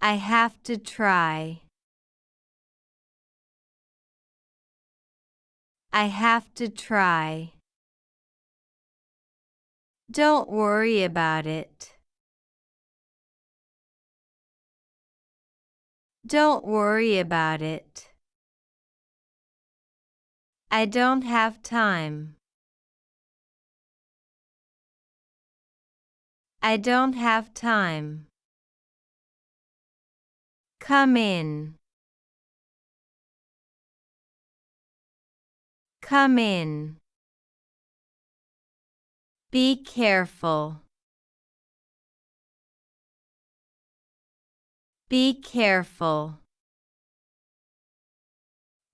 I have to try. I have to try. Don't worry about it. Don't worry about it. I don't have time. I don't have time. Come in. Come in. Be careful. Be careful.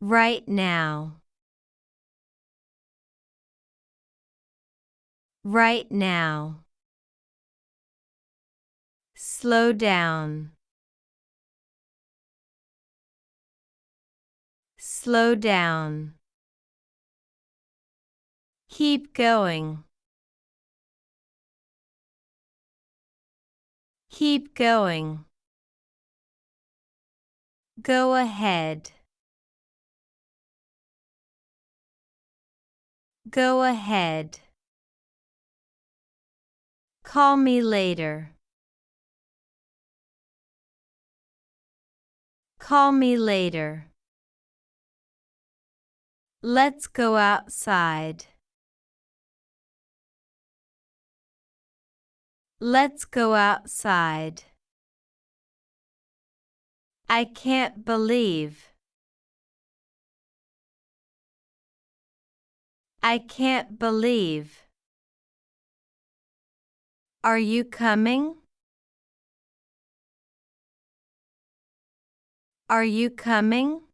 Right now. Right now. Slow down. Slow down. Keep going. Keep going. Go ahead. Go ahead. Call me later. Call me later. Let's go outside. Let's go outside. I can't believe. I can't believe. Are you coming? Are you coming?